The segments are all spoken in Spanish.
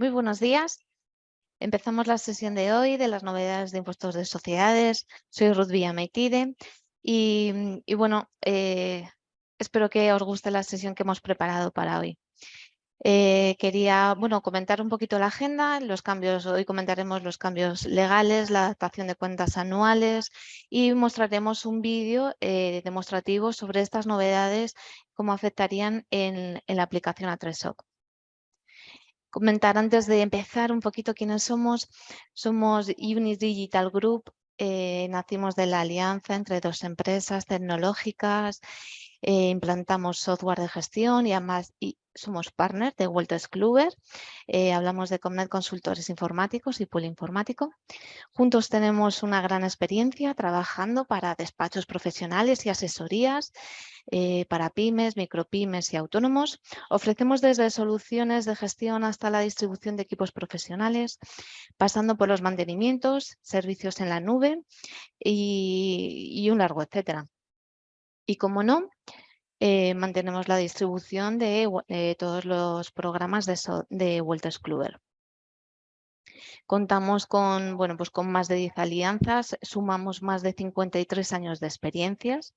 Muy buenos días. Empezamos la sesión de hoy de las novedades de impuestos de sociedades. Soy Ruth Villamaitide y bueno, espero que os guste la sesión que hemos preparado para hoy. Quería comentar un poquito la agenda, los cambios. Hoy comentaremos los cambios legales, la adaptación de cuentas anuales y mostraremos un vídeo demostrativo sobre estas novedades, cómo afectarían en la aplicación A3OC. Comentar antes de empezar un poquito quiénes somos. Somos Unis Digital Group. Nacimos de la alianza entre dos empresas tecnológicas. Implantamos software de gestión y además somos partner de Wolters Kluwer. Hablamos de Comnet Consultores Informáticos y Pool Informático. Juntos tenemos una gran experiencia trabajando para despachos profesionales y asesorías para pymes, micropymes y autónomos. Ofrecemos desde soluciones de gestión hasta la distribución de equipos profesionales, pasando por los mantenimientos, servicios en la nube y un largo etcétera. Y como no, mantenemos la distribución de todos los programas de Wolters Kluwer. Contamos con más de 10 alianzas, sumamos más de 53 años de experiencias,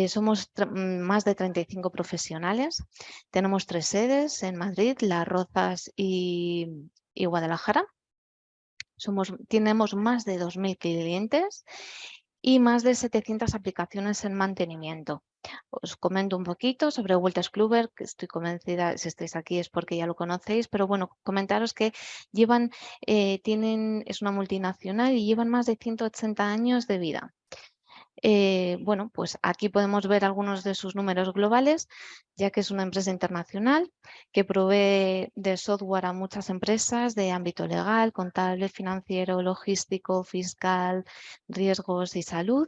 somos más de 35 profesionales, tenemos 3 sedes en Madrid, Las Rozas y Guadalajara. Tenemos más de 2.000 clientes y más de 700 aplicaciones en mantenimiento. Os comento un poquito sobre Wolters Kluwer, que estoy convencida, si estáis aquí es porque ya lo conocéis, pero bueno, comentaros que es una multinacional y llevan más de 180 años de vida. Pues aquí podemos ver algunos de sus números globales, ya que es una empresa internacional que provee de software a muchas empresas de ámbito legal, contable, financiero, logístico, fiscal, riesgos y salud.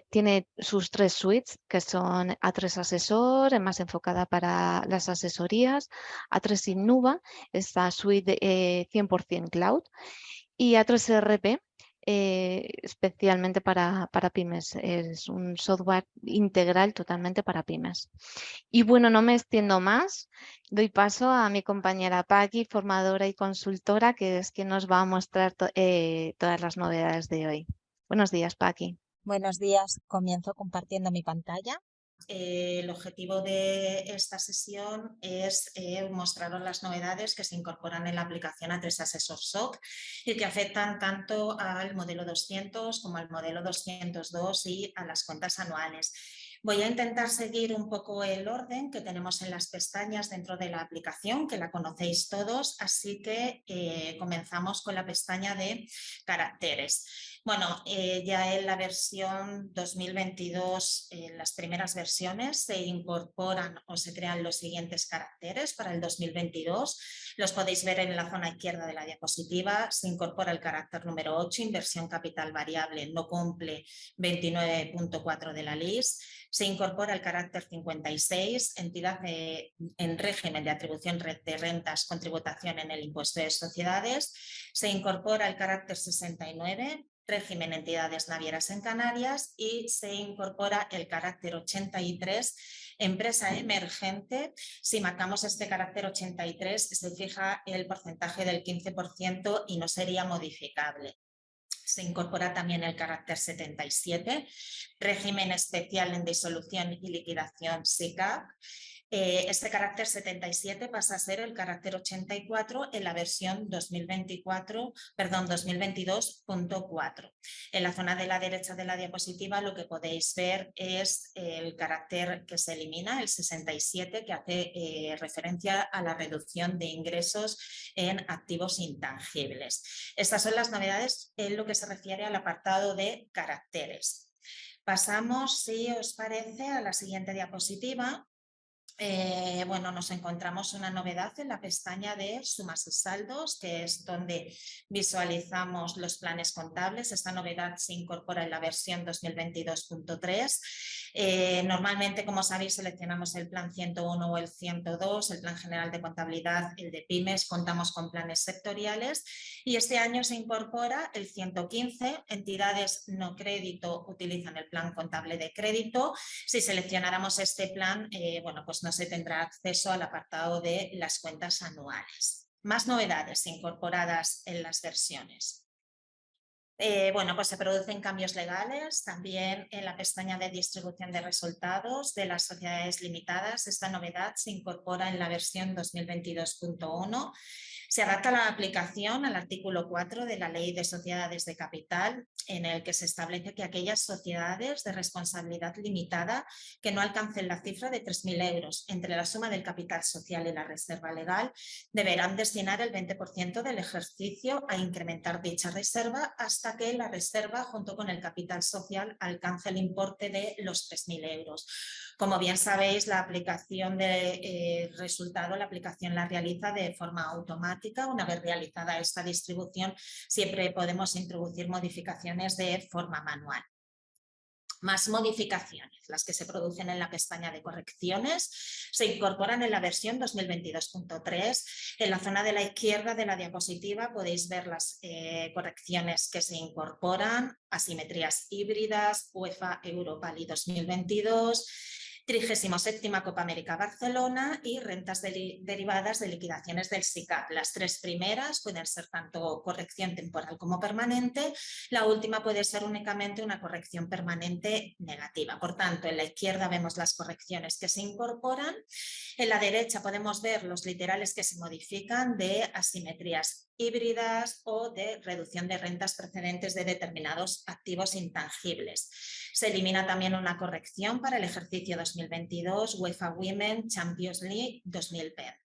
Tiene sus 3 suites, que son A3 Asesor, más enfocada para las asesorías, A3 Innuba, esta suite 100% cloud, y A3 ERP, especialmente para pymes. Es un software integral totalmente para pymes. Y bueno, no me extiendo más. Doy paso a mi compañera Paqui, formadora y consultora, que es quien nos va a mostrar todas las novedades de hoy. Buenos días, Paqui. Buenos días, comienzo compartiendo mi pantalla. El objetivo de esta sesión es mostraros las novedades que se incorporan en la aplicación A3 Asesor SOC y que afectan tanto al modelo 200 como al modelo 202 y a las cuentas anuales. Voy a intentar seguir un poco el orden que tenemos en las pestañas dentro de la aplicación, que la conocéis todos, así que comenzamos con la pestaña de caracteres. Bueno, ya en la versión 2022, en las primeras versiones, se incorporan o se crean los siguientes caracteres para el 2022. Los podéis ver en la zona izquierda de la diapositiva. Se incorpora el carácter número 8, inversión capital variable, no cumple 29.4 de la LIS. Se incorpora el carácter 56, entidad en régimen de atribución de rentas con tributación en el impuesto de sociedades. Se incorpora el carácter 69, régimen entidades navieras en Canarias, y se incorpora el carácter 83, empresa emergente. Si marcamos este carácter 83, se fija el porcentaje del 15% y no sería modificable. Se incorpora también el carácter 77, régimen especial en disolución y liquidación SICAP. Este carácter 77 pasa a ser el carácter 84 en la versión 2022.4. En la zona de la derecha de la diapositiva lo que podéis ver es el carácter que se elimina, el 67, que hace referencia a la reducción de ingresos en activos intangibles. Estas son las novedades en lo que se refiere al apartado de caracteres. Pasamos, si os parece, a la siguiente diapositiva. Nos encontramos una novedad en la pestaña de sumas y saldos, que es donde visualizamos los planes contables. Esta novedad se incorpora en la versión 2022.3. Normalmente, como sabéis, seleccionamos el plan 101 o el 102, el plan general de contabilidad, el de pymes. Contamos con planes sectoriales y este año se incorpora el 115. Entidades no crédito utilizan el plan contable de crédito. Si seleccionáramos este plan, pues no se tendrá acceso al apartado de las cuentas anuales. Más novedades incorporadas en las versiones. Bueno, pues se producen cambios legales también en la pestaña de distribución de resultados de las sociedades limitadas. Esta novedad se incorpora en la versión 2022.1. Se adapta la aplicación al artículo 4 de la Ley de Sociedades de Capital, en el que se establece que aquellas sociedades de responsabilidad limitada que no alcancen la cifra de 3.000 euros entre la suma del capital social y la reserva legal deberán destinar el 20% del ejercicio a incrementar dicha reserva hasta que la reserva junto con el capital social alcance el importe de los 3.000 euros. Como bien sabéis, la aplicación de resultado, la aplicación la realiza de forma automática. Una vez realizada esta distribución, siempre podemos introducir modificaciones de forma manual. Más modificaciones, las que se producen en la pestaña de correcciones, se incorporan en la versión 2022.3. En la zona de la izquierda de la diapositiva podéis ver las correcciones que se incorporan: asimetrías híbridas, UEFA Europa League 2022, 37ª Copa América Barcelona y rentas derivadas de liquidaciones del SICAP. Las tres primeras pueden ser tanto corrección temporal como permanente. La última puede ser únicamente una corrección permanente negativa. Por tanto, en la izquierda vemos las correcciones que se incorporan. En la derecha podemos ver los literales que se modifican de asimetrías híbridas o de reducción de rentas precedentes de determinados activos intangibles. Se elimina también una corrección para el ejercicio 2022 UEFA Women Champions League 2020.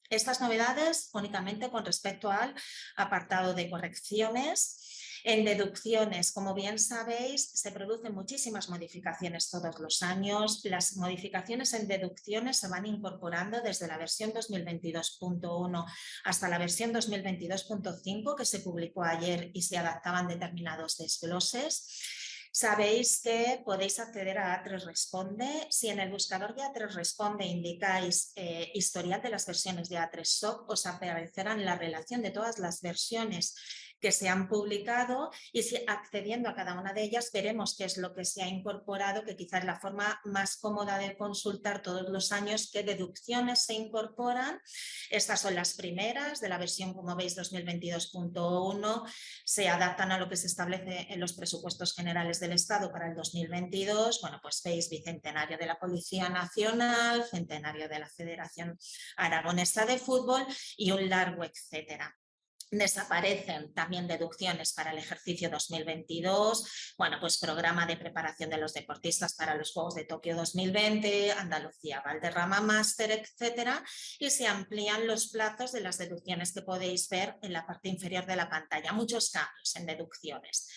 Estas novedades únicamente con respecto al apartado de correcciones. En deducciones, como bien sabéis, se producen muchísimas modificaciones todos los años. Las modificaciones en deducciones se van incorporando desde la versión 2022.1 hasta la versión 2022.5, que se publicó ayer, y se adaptaban determinados desgloses. Sabéis que podéis acceder a A3 Responde. Si en el buscador de A3 Responde indicáis historial de las versiones de A3 SOC, os aparecerán la relación de todas las versiones que se han publicado, y si accediendo a cada una de ellas veremos qué es lo que se ha incorporado, que quizás es la forma más cómoda de consultar todos los años qué deducciones se incorporan. Estas son las primeras de la versión, como veis, 2022.1. Se adaptan a lo que se establece en los presupuestos generales del Estado para el 2022. Bueno, pues veis bicentenario de la Policía Nacional, centenario de la Federación Aragonesa de Fútbol y un largo etcétera. Desaparecen también deducciones para el ejercicio 2022, bueno, pues programa de preparación de los deportistas para los Juegos de Tokio 2020, Andalucía, Valderrama Máster, etcétera, y se amplían los plazos de las deducciones que podéis ver en la parte inferior de la pantalla. Muchos cambios en deducciones.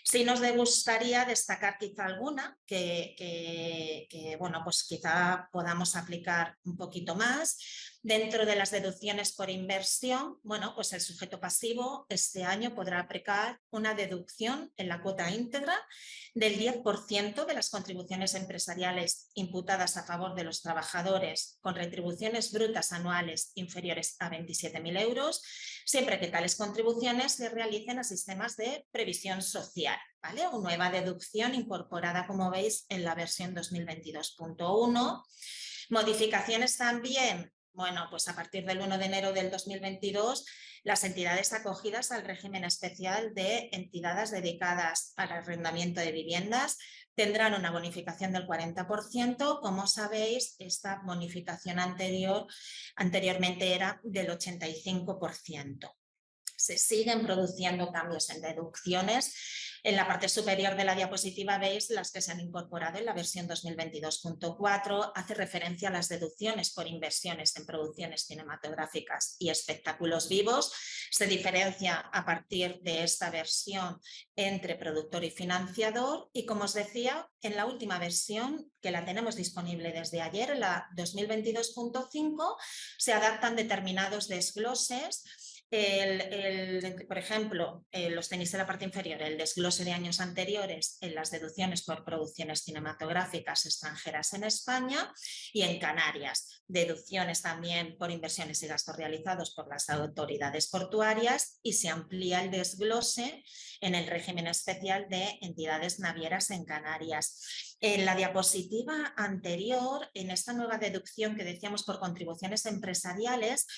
Sí nos gustaría destacar quizá alguna que bueno, pues quizá podamos aplicar un poquito más. Dentro de las deducciones por inversión, bueno, pues el sujeto pasivo este año podrá aplicar una deducción en la cuota íntegra del 10% de las contribuciones empresariales imputadas a favor de los trabajadores con retribuciones brutas anuales inferiores a 27.000 euros, siempre que tales contribuciones se realicen a sistemas de previsión social, ¿vale? Una nueva deducción incorporada, como veis, en la versión 2022.1. Modificaciones también. Bueno, pues a partir del 1 de enero del 2022, las entidades acogidas al régimen especial de entidades dedicadas al arrendamiento de viviendas tendrán una bonificación del 40%. Como sabéis, esta bonificación anteriormente era del 85%. Se siguen produciendo cambios en deducciones. En la parte superior de la diapositiva veis las que se han incorporado en la versión 2022.4. Hace referencia a las deducciones por inversiones en producciones cinematográficas y espectáculos vivos. Se diferencia a partir de esta versión entre productor y financiador, y como os decía, en la última versión, que la tenemos disponible desde ayer, en la 2022.5, se adaptan determinados desgloses. Por ejemplo, los tenéis en la parte inferior, el desglose de años anteriores en las deducciones por producciones cinematográficas extranjeras en España y en Canarias. Deducciones también por inversiones y gastos realizados por las autoridades portuarias, y se amplía el desglose en el régimen especial de entidades navieras en Canarias. En la diapositiva anterior, en esta nueva deducción que decíamos por contribuciones empresariales,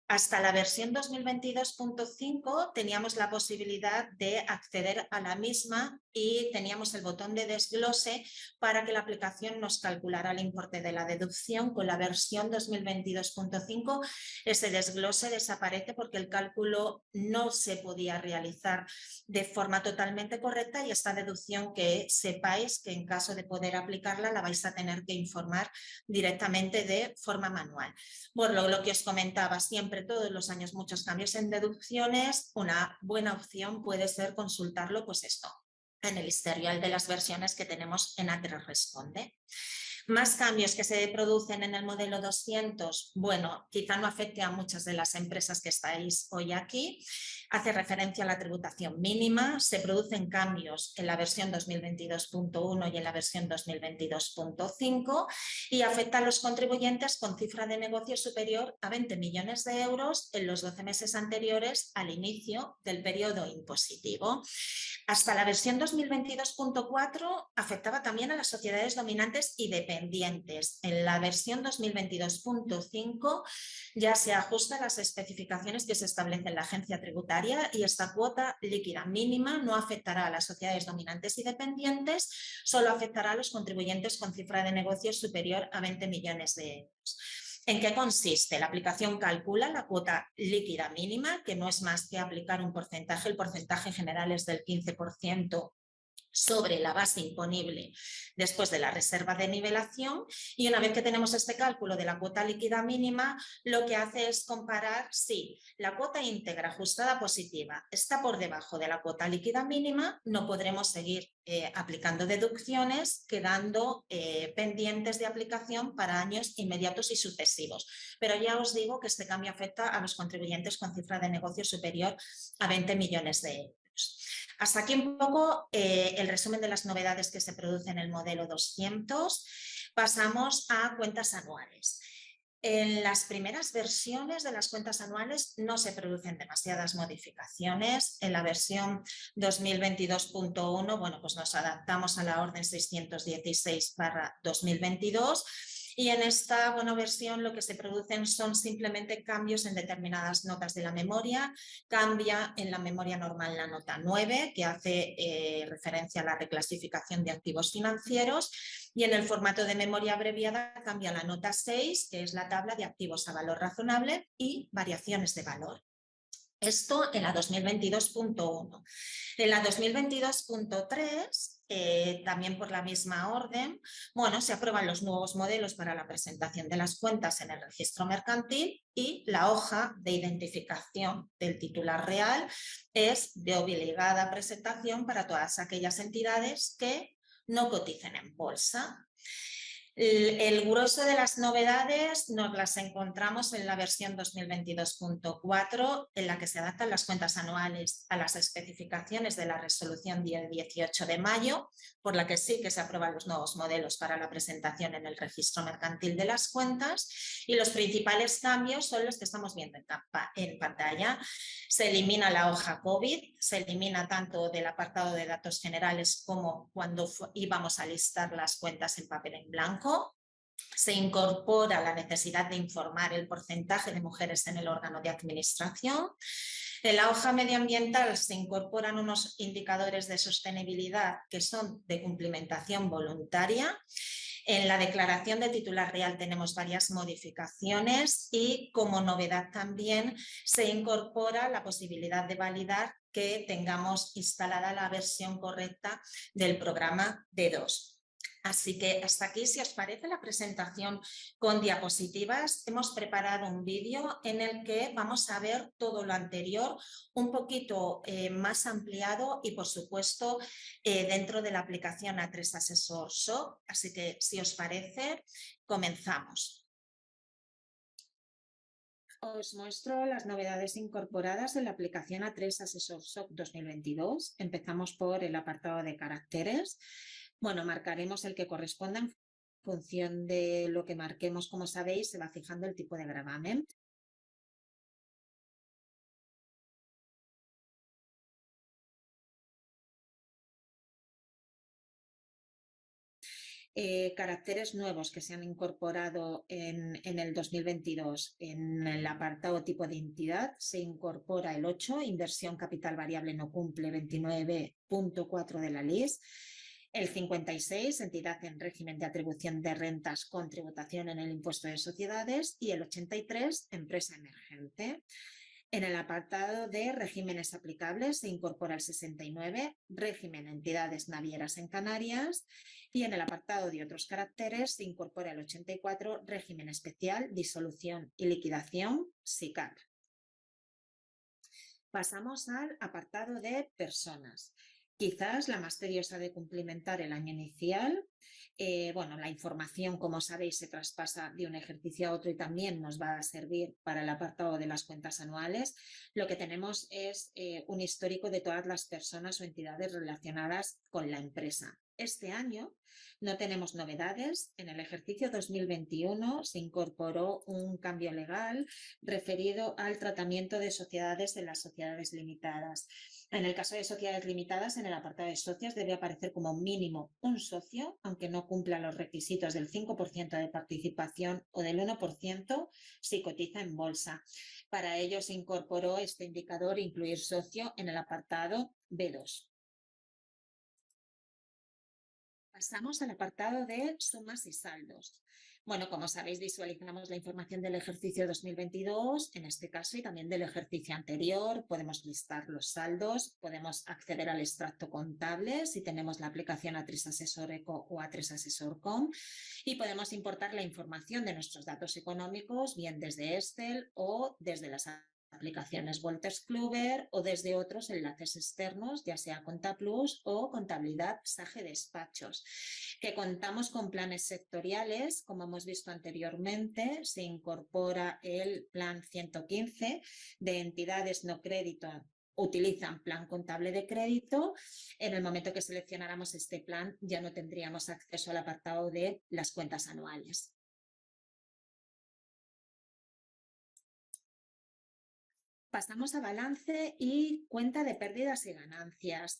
Hasta la versión 2022.5 teníamos la posibilidad de acceder a la misma y teníamos el botón de desglose para que la aplicación nos calculara el importe de la deducción. Con la versión 2022.5 ese desglose desaparece porque el cálculo no se podía realizar de forma totalmente correcta y esta deducción, que sepáis que en caso de poder aplicarla la vais a tener que informar directamente de forma manual. Bueno, lo que os comentaba, siempre todos los años muchos cambios en deducciones. Una buena opción puede ser consultarlo, pues esto, en el historial de las versiones que tenemos en A3 Responde. Más cambios que se producen en el modelo 200, bueno, quizá no afecte a muchas de las empresas que estáis hoy aquí. Hace referencia a la tributación mínima, se producen cambios en la versión 2022.1 y en la versión 2022.5 y afecta a los contribuyentes con cifra de negocio superior a 20 millones de euros en los 12 meses anteriores al inicio del periodo impositivo. Hasta la versión 2022.4 afectaba también a las sociedades dominantes y dependientes. En la versión 2022.5 ya se ajustan las especificaciones que se establecen en la agencia tributaria y esta cuota líquida mínima no afectará a las sociedades dominantes y dependientes, solo afectará a los contribuyentes con cifra de negocio superior a 20 millones de euros. ¿En qué consiste? La aplicación calcula la cuota líquida mínima, que no es más que aplicar un porcentaje. El porcentaje general es del 15% sobre la base imponible después de la reserva de nivelación, y una vez que tenemos este cálculo de la cuota líquida mínima, lo que hace es comparar si la cuota íntegra ajustada positiva está por debajo de la cuota líquida mínima, no podremos seguir aplicando deducciones, quedando pendientes de aplicación para años inmediatos y sucesivos. Pero ya os digo que este cambio afecta a los contribuyentes con cifra de negocio superior a 20 millones de euros. Hasta aquí un poco el resumen de las novedades que se producen en el modelo 200. Pasamos a cuentas anuales. En las primeras versiones de las cuentas anuales no se producen demasiadas modificaciones. En la versión 2022.1, bueno, pues nos adaptamos a la orden 616/2022. Y en esta versión lo que se producen son simplemente cambios en determinadas notas de la memoria. Cambia en la memoria normal la nota 9, que hace referencia a la reclasificación de activos financieros, y en el formato de memoria abreviada cambia la nota 6, que es la tabla de activos a valor razonable y variaciones de valor. Esto en la 2022.1. En la 2022.3, también por la misma orden, bueno, se aprueban los nuevos modelos para la presentación de las cuentas en el registro mercantil y la hoja de identificación del titular real es de obligada presentación para todas aquellas entidades que no coticen en bolsa. El grueso de las novedades nos las encontramos en la versión 2022.4, en la que se adaptan las cuentas anuales a las especificaciones de la resolución del 18 de mayo, por la que sí que se aprueban los nuevos modelos para la presentación en el registro mercantil de las cuentas, y los principales cambios son los que estamos viendo en pantalla. Se elimina la hoja COVID, se elimina tanto del apartado de datos generales como cuando íbamos a listar las cuentas en papel en blanco. Se incorpora la necesidad de informar el porcentaje de mujeres en el órgano de administración. En la hoja medioambiental se incorporan unos indicadores de sostenibilidad que son de cumplimentación voluntaria. En la declaración de titular real tenemos varias modificaciones y, como novedad también, se incorpora la posibilidad de validar que tengamos instalada la versión correcta del programa D2. Así que hasta aquí, si os parece la presentación con diapositivas, hemos preparado un vídeo en el que vamos a ver todo lo anterior un poquito más ampliado y, por supuesto, dentro de la aplicación A3 Assessor SOC. Así que, si os parece, comenzamos. Os muestro las novedades incorporadas en la aplicación A3 Assessor SOC 2022. Empezamos por el apartado de caracteres. Bueno, marcaremos el que corresponda en función de lo que marquemos. Como sabéis, se va fijando el tipo de gravamen. Caracteres nuevos que se han incorporado en el 2022. En el apartado tipo de entidad se incorpora el 8, inversión capital variable no cumple 29.4 de la LIS. El 56, entidad en régimen de atribución de rentas con tributación en el impuesto de sociedades. Y el 83, empresa emergente. En el apartado de regímenes aplicables se incorpora el 69, régimen entidades navieras en Canarias, y en el apartado de otros caracteres se incorpora el 84, régimen especial, disolución y liquidación, SICAP. Pasamos al apartado de personas. Quizás la más tediosa de cumplimentar el año inicial. Bueno, la información, como sabéis, se traspasa de un ejercicio a otro y también nos va a servir para el apartado de las cuentas anuales. Lo que tenemos es un histórico de todas las personas o entidades relacionadas con la empresa. Este año no tenemos novedades. En el ejercicio 2021 se incorporó un cambio legal referido al tratamiento de sociedades en las sociedades limitadas. En el caso de sociedades limitadas, en el apartado de socios debe aparecer como mínimo un socio, aunque no cumpla los requisitos del 5% de participación o del 1% si cotiza en bolsa. Para ello se incorporó este indicador incluir socio en el apartado B2. Pasamos al apartado de sumas y saldos. Bueno, como sabéis, visualizamos la información del ejercicio 2022, en este caso, y también del ejercicio anterior. Podemos listar los saldos, podemos acceder al extracto contable si tenemos la aplicación A3 Asesor Eco o A3 Asesor Com, y podemos importar la información de nuestros datos económicos, bien desde Excel o desde las aplicaciones Wolters Kluwer o desde otros enlaces externos, ya sea ContaPlus o Contabilidad Sage Despachos, que contamos con planes sectoriales. Como hemos visto anteriormente, se incorpora el plan 115 de entidades no crédito utilizan plan contable de crédito. En el momento que seleccionáramos este plan, ya no tendríamos acceso al apartado de las cuentas anuales. Pasamos a balance y cuenta de pérdidas y ganancias.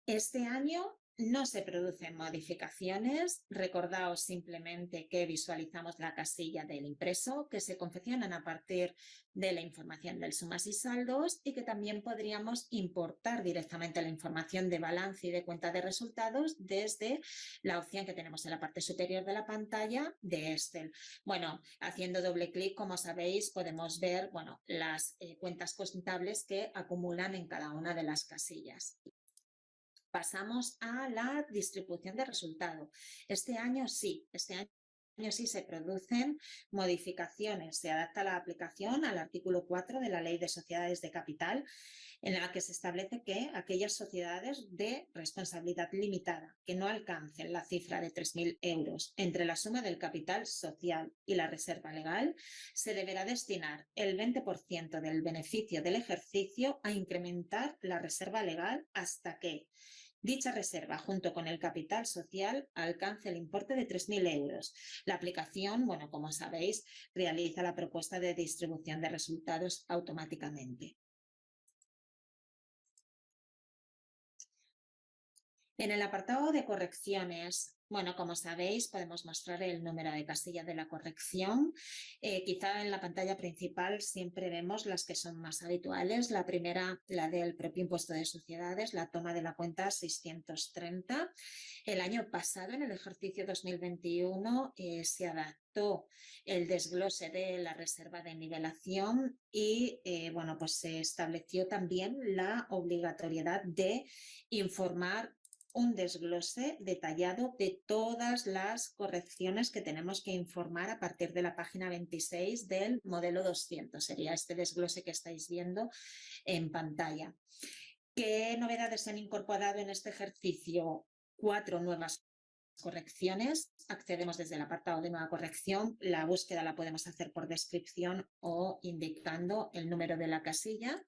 Este año no se producen modificaciones. Recordaos simplemente que visualizamos la casilla del impreso, que se confeccionan a partir de la información del sumas y saldos, y que también podríamos importar directamente la información de balance y de cuenta de resultados desde la opción que tenemos en la parte superior de la pantalla de Excel. Bueno, haciendo doble clic, como sabéis, podemos ver, bueno, las cuentas contables que acumulan en cada una de las casillas. Pasamos a la distribución de resultado. Este año sí se producen modificaciones. Se adapta la aplicación al artículo 4 de la Ley de Sociedades de Capital, en la que se establece que aquellas sociedades de responsabilidad limitada que no alcancen la cifra de 3.000 euros entre la suma del capital social y la reserva legal, se deberá destinar el 20% del beneficio del ejercicio a incrementar la reserva legal hasta que dicha reserva, junto con el capital social, alcance el importe de 3.000 euros. La aplicación, bueno, como sabéis, realiza la propuesta de distribución de resultados automáticamente. En el apartado de correcciones, bueno, como sabéis, podemos mostrar el número de casilla de la corrección. Quizá en la pantalla principal siempre vemos las que son más habituales. La primera, la del propio impuesto de sociedades, la toma de la cuenta 630. El año pasado, en el ejercicio 2021, se adaptó el desglose de la reserva de nivelación y, bueno, pues se estableció también la obligatoriedad de informar un desglose detallado de todas las correcciones que tenemos que informar a partir de la página 26 del modelo 200. Sería este desglose que estáis viendo en pantalla. ¿Qué novedades se han incorporado en este ejercicio? 4 nuevas correcciones. Accedemos desde el apartado de nueva corrección. La búsqueda la podemos hacer por descripción o indicando el número de la casilla.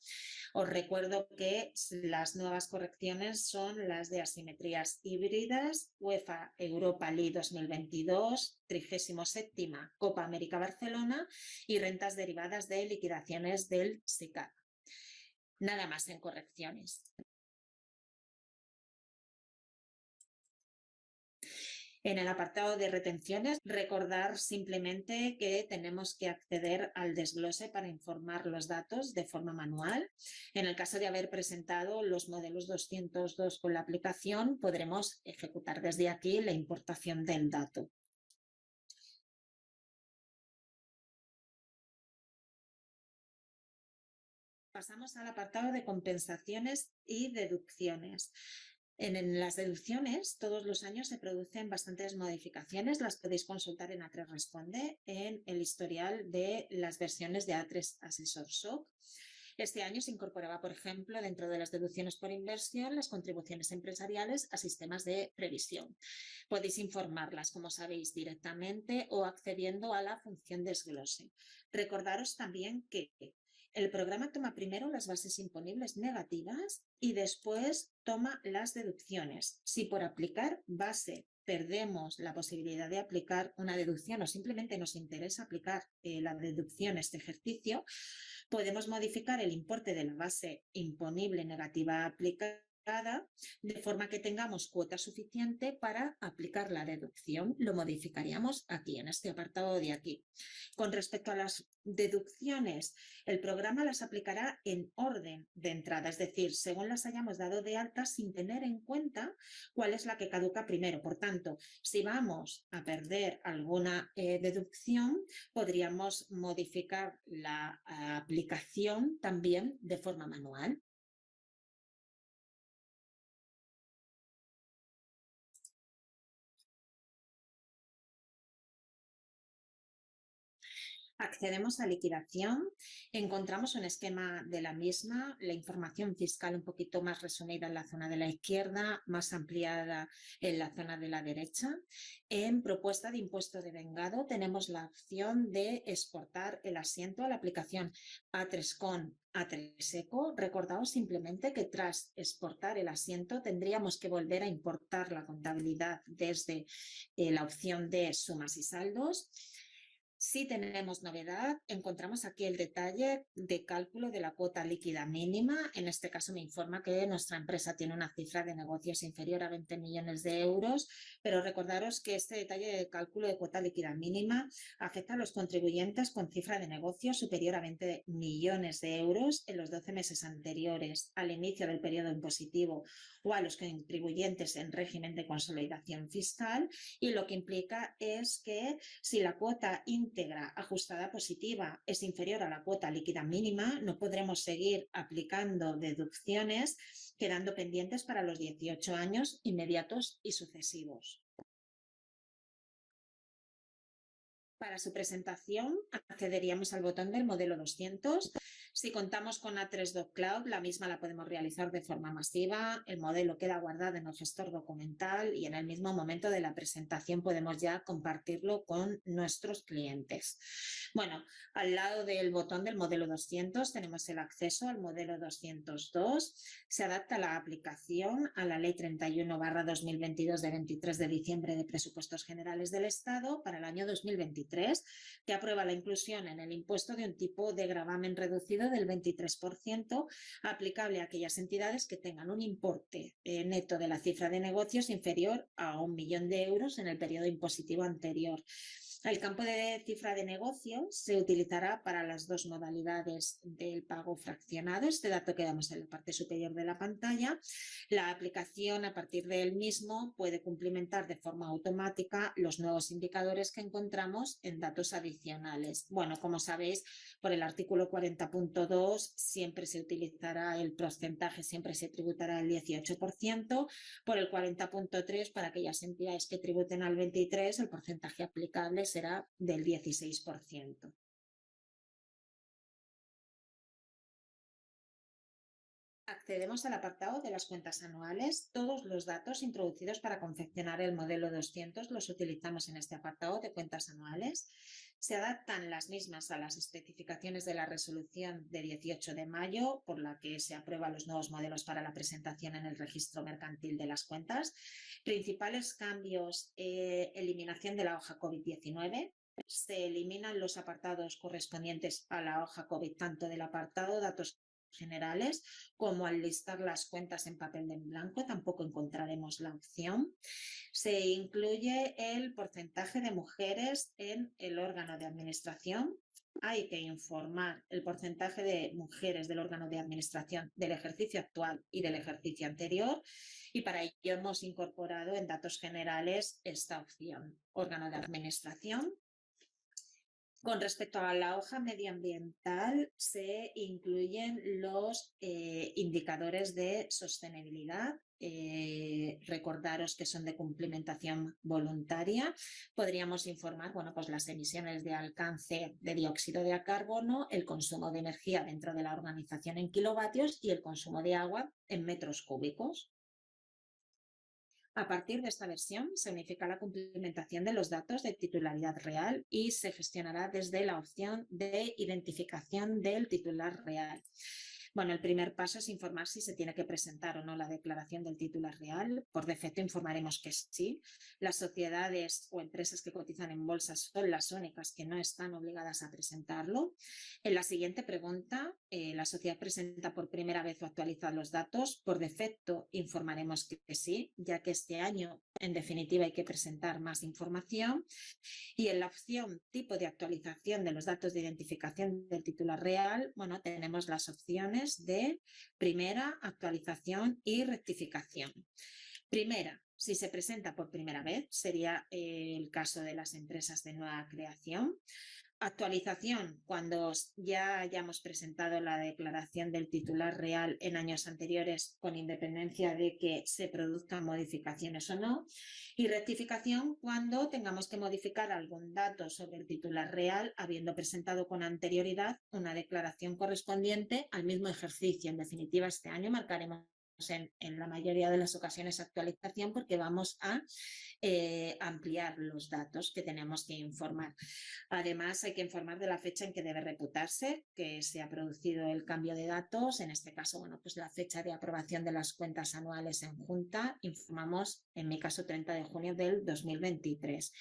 Os recuerdo que las nuevas correcciones son las de asimetrías híbridas, UEFA Europa League 2022, 37ª Copa América Barcelona y rentas derivadas de liquidaciones del SICAP. Nada más en correcciones. En el apartado de retenciones, recordar simplemente que tenemos que acceder al desglose para informar los datos de forma manual. En el caso de haber presentado los modelos 202 con la aplicación, podremos ejecutar desde aquí la importación del dato. Pasamos al apartado de compensaciones y deducciones. En las deducciones, todos los años se producen bastantes modificaciones. Las podéis consultar en A3 Responde, en el historial de las versiones de A3 Assessor SOC. Este año se incorporaba, por ejemplo, dentro de las deducciones por inversión, las contribuciones empresariales a sistemas de previsión. Podéis informarlas, como sabéis, directamente o accediendo a la función desglose. Recordaros también que el programa toma primero las bases imponibles negativas y después toma las deducciones. Si por aplicar base perdemos la posibilidad de aplicar una deducción o simplemente nos interesa aplicar la deducción este ejercicio, podemos modificar el importe de la base imponible negativa aplicada de forma que tengamos cuota suficiente para aplicar la deducción. Lo modificaríamos aquí, en este apartado de aquí. Con respecto a las deducciones, el programa las aplicará en orden de entrada, es decir, según las hayamos dado de alta sin tener en cuenta cuál es la que caduca primero. Por tanto, si vamos a perder alguna deducción, podríamos modificar la aplicación también de forma manual. Accedemos a liquidación, encontramos un esquema de la misma, la información fiscal un poquito más resumida en la zona de la izquierda, más ampliada en la zona de la derecha. En propuesta de impuesto de vengado tenemos la opción de exportar el asiento a la aplicación A3 con A3 Eco. Recordaos simplemente que tras exportar el asiento tendríamos que volver a importar la contabilidad desde la opción de sumas y saldos. Si tenemos novedad, encontramos aquí el detalle de cálculo de la cuota líquida mínima. En este caso me informa que nuestra empresa tiene una cifra de negocios inferior a 20 millones de euros, pero recordaros que este detalle de cálculo de cuota líquida mínima afecta a los contribuyentes con cifra de negocios superior a 20 millones de euros en los 12 meses anteriores al inicio del periodo impositivo o a los contribuyentes en régimen de consolidación fiscal, y lo que implica es que si la cuota íntegra ajustada positiva es inferior a la cuota líquida mínima, no podremos seguir aplicando deducciones, quedando pendientes para los 18 años inmediatos y sucesivos. Para su presentación accederíamos al botón del modelo 200. Si contamos con A3 Doc Cloud, la misma la podemos realizar de forma masiva. El modelo queda guardado en el gestor documental y en el mismo momento de la presentación podemos ya compartirlo con nuestros clientes. Bueno, al lado del botón del modelo 200 tenemos el acceso al modelo 202. Se adapta la aplicación a la Ley 31/2022 de 23 de diciembre de Presupuestos Generales del Estado para el año 2023, que aprueba la inclusión en el impuesto de un tipo de gravamen reducido del 23% aplicable a aquellas entidades que tengan un importe neto de la cifra de negocios inferior a 1 millón de euros en el periodo impositivo anterior. El campo de cifra de negocio se utilizará para las dos modalidades del pago fraccionado. Este dato que vemos en la parte superior de la pantalla. La aplicación, a partir del mismo, puede cumplimentar de forma automática los nuevos indicadores que encontramos en datos adicionales. Bueno, como sabéis, por el artículo 40.2 siempre se utilizará el porcentaje, siempre se tributará el 18%. Por el 40.3, para aquellas entidades que tributen al 23%, el porcentaje aplicable será del 16%. Accedemos al apartado de las cuentas anuales. Todos los datos introducidos para confeccionar el modelo 200 los utilizamos en este apartado de cuentas anuales. Se adaptan las mismas a las especificaciones de la resolución de 18 de mayo, por la que se aprueban los nuevos modelos para la presentación en el registro mercantil de las cuentas. Principales cambios: eliminación de la hoja COVID-19. Se eliminan los apartados correspondientes a la hoja COVID, tanto del apartado datos generales, como al listar las cuentas en papel en blanco, tampoco encontraremos la opción. Se incluye el porcentaje de mujeres en el órgano de administración. Hay que informar el porcentaje de mujeres del órgano de administración del ejercicio actual y del ejercicio anterior, y para ello hemos incorporado en datos generales esta opción, órgano de administración. Con respecto a la hoja medioambiental, se incluyen los indicadores de sostenibilidad. Recordaros que son de cumplimentación voluntaria. Podríamos informar, bueno, pues las emisiones de alcance de dióxido de carbono, el consumo de energía dentro de la organización en kilovatios y el consumo de agua en metros cúbicos. A partir de esta versión se unifica la cumplimentación de los datos de titularidad real y se gestionará desde la opción de identificación del titular real. Bueno, el primer paso es informar si se tiene que presentar o no la declaración del titular real. Por defecto informaremos que sí. Las sociedades o empresas que cotizan en bolsas son las únicas que no están obligadas a presentarlo. En la siguiente pregunta, ¿la sociedad presenta por primera vez o actualiza los datos? Por defecto informaremos que sí, ya que este año en definitiva hay que presentar más información. Y en la opción tipo de actualización de los datos de identificación del titular real, bueno, tenemos las opciones de primera, actualización y rectificación. Primera, si se presenta por primera vez, sería el caso de las empresas de nueva creación. Actualización, cuando ya hayamos presentado la declaración del titular real en años anteriores, con independencia de que se produzcan modificaciones o no. Y rectificación, cuando tengamos que modificar algún dato sobre el titular real, habiendo presentado con anterioridad una declaración correspondiente al mismo ejercicio. En definitiva, este año marcaremos en la mayoría de las ocasiones actualización, porque vamos a ampliar los datos que tenemos que informar. Además, hay que informar de la fecha en que debe reputarse que se ha producido el cambio de datos. En este caso, bueno, pues la fecha de aprobación de las cuentas anuales en Junta. Informamos, en mi caso, 30 de junio del 2023.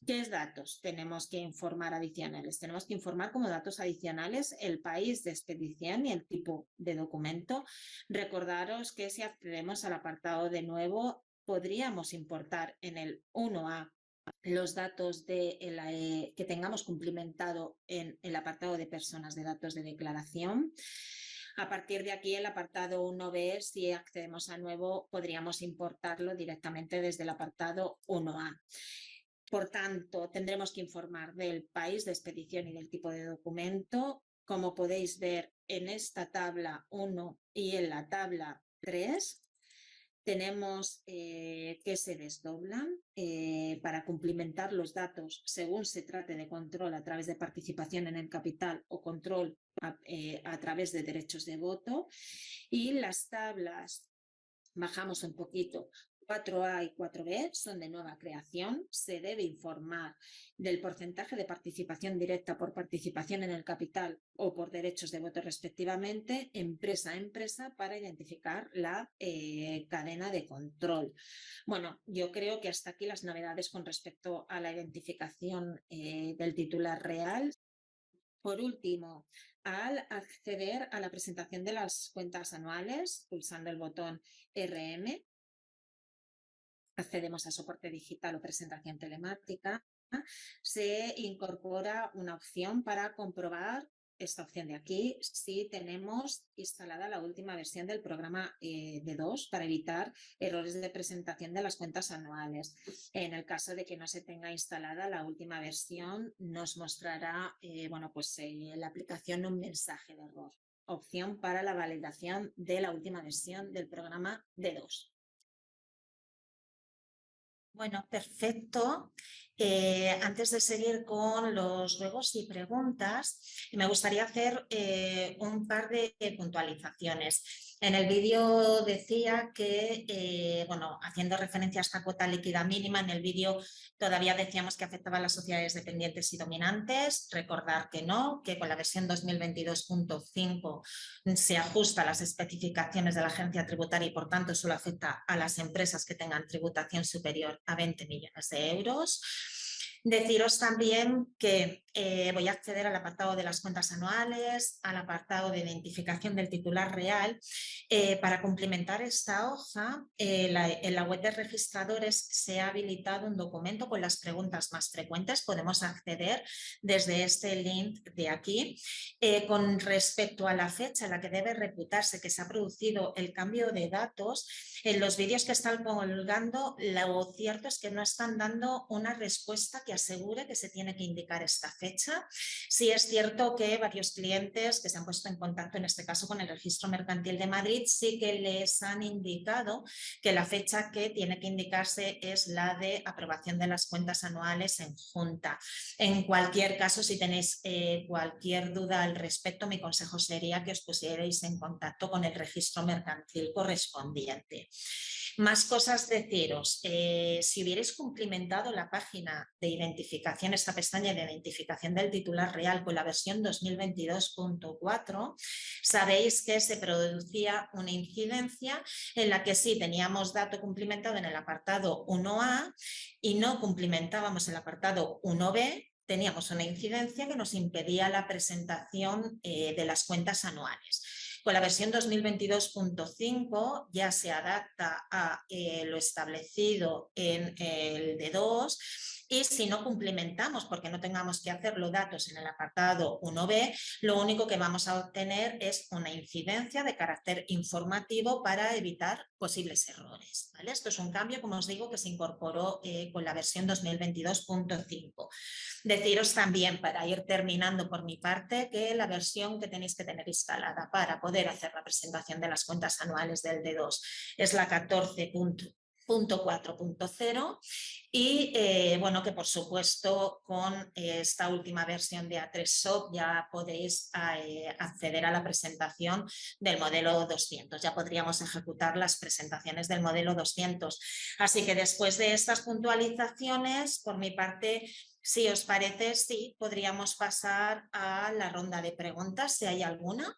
¿Qué es datos? Tenemos que informar adicionales. Tenemos que informar como datos adicionales el país de expedición y el tipo de documento. Recordaros que si accedemos al apartado de nuevo, podríamos importar en el 1A los datos que tengamos cumplimentado en el apartado de personas de datos de declaración. A partir de aquí, el apartado 1B, si accedemos a nuevo, podríamos importarlo directamente desde el apartado 1A. Por tanto, tendremos que informar del país de expedición y del tipo de documento. Como podéis ver en esta tabla 1 y en la tabla 3, tenemos que se desdoblan para cumplimentar los datos según se trate de control a través de participación en el capital o control a través de derechos de voto. Y las tablas, bajamos un poquito, 4A y 4B son de nueva creación. Se debe informar del porcentaje de participación directa por participación en el capital o por derechos de voto respectivamente, empresa a empresa, para identificar la cadena de control. Bueno, yo creo que hasta aquí las novedades con respecto a la identificación del titular real. Por último, al acceder a la presentación de las cuentas anuales, pulsando el botón RM, accedemos a soporte digital o presentación telemática, se incorpora una opción para comprobar, esta opción de aquí, si tenemos instalada la última versión del programa D2 para evitar errores de presentación de las cuentas anuales. En el caso de que no se tenga instalada la última versión, nos mostrará bueno, pues, la aplicación un mensaje de error. Opción para la validación de la última versión del programa D2. Bueno, perfecto. Antes de seguir con los ruegos y preguntas, me gustaría hacer un par de puntualizaciones. En el vídeo decía que, bueno, haciendo referencia a esta cuota líquida mínima, en el vídeo todavía decíamos que afectaba a las sociedades dependientes y dominantes. Recordar que no, que con la versión 2022.5 se ajusta a las especificaciones de la agencia tributaria y por tanto solo afecta a las empresas que tengan tributación superior a 20 millones de euros. Deciros también que voy a acceder al apartado de las cuentas anuales, al apartado de identificación del titular real. Para complementar esta hoja, en la web de registradores se ha habilitado un documento con las preguntas más frecuentes. Podemos acceder desde este link de aquí. Con respecto a la fecha en la que debe reputarse que se ha producido el cambio de datos, en los vídeos que están colgando, lo cierto es que no están dando una respuesta que asegure que se tiene que indicar esta fecha. Sí es cierto que varios clientes que se han puesto en contacto, en este caso con el Registro Mercantil de Madrid, sí que les han indicado que la fecha que tiene que indicarse es la de aprobación de las cuentas anuales en Junta. En cualquier caso, si tenéis cualquier duda al respecto, mi consejo sería que os pusierais en contacto con el registro mercantil correspondiente. Más cosas deciros, si hubierais cumplimentado la página de identificación, esta pestaña de identificación del titular real con la versión 2022.4, sabéis que se producía una incidencia en la que sí teníamos dato cumplimentado en el apartado 1A y no cumplimentábamos el apartado 1B, teníamos una incidencia que nos impedía la presentación de las cuentas anuales. Con la versión 2022.5 ya se adapta a lo establecido en el D2 y si no cumplimentamos, porque no tengamos que hacer los datos en el apartado 1B, lo único que vamos a obtener es una incidencia de carácter informativo para evitar posibles errores, ¿vale? Esto es un cambio, como os digo, que se incorporó con la versión 2022.5. Deciros también, para ir terminando por mi parte, que la versión que tenéis que tener instalada para poder hacer la presentación de las cuentas anuales del D2 es la 14.4.0 y bueno, que por supuesto con esta última versión de A3SOC ya podéis acceder a la presentación del modelo 200. Ya podríamos ejecutar las presentaciones del modelo 200. Así que después de estas puntualizaciones, por mi parte, si os parece, sí, podríamos pasar a la ronda de preguntas, si hay alguna.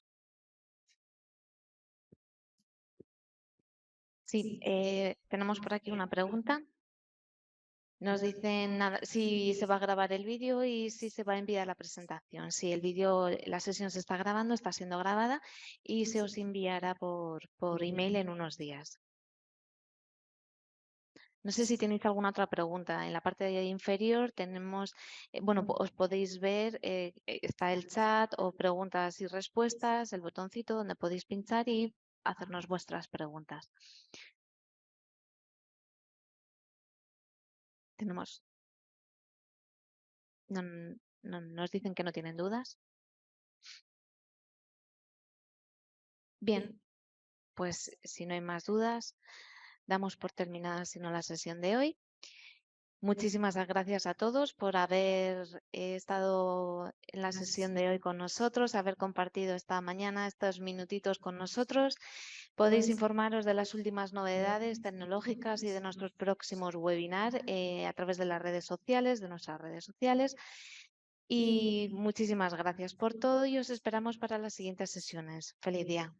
Sí, tenemos por aquí una pregunta. Nos dicen si se va a grabar el vídeo y si se va a enviar la presentación. Si el vídeo, la sesión se está grabando, está siendo grabada y se os enviará por email en unos días. No sé si tenéis alguna otra pregunta. En la parte inferior tenemos, bueno, os podéis ver, está el chat o preguntas y respuestas, el botoncito donde podéis pinchar y hacernos vuestras preguntas. Tenemos, nos dicen que no tienen dudas. Bien, pues si no hay más dudas, damos por terminada la sesión de hoy. Muchísimas gracias a todos por haber estado en la sesión de hoy con nosotros, haber compartido esta mañana estos minutitos con nosotros. Podéis informaros de las últimas novedades tecnológicas y de nuestros próximos webinars a través de las redes sociales, de nuestras redes sociales. Y muchísimas gracias por todo y os esperamos para las siguientes sesiones. Feliz día.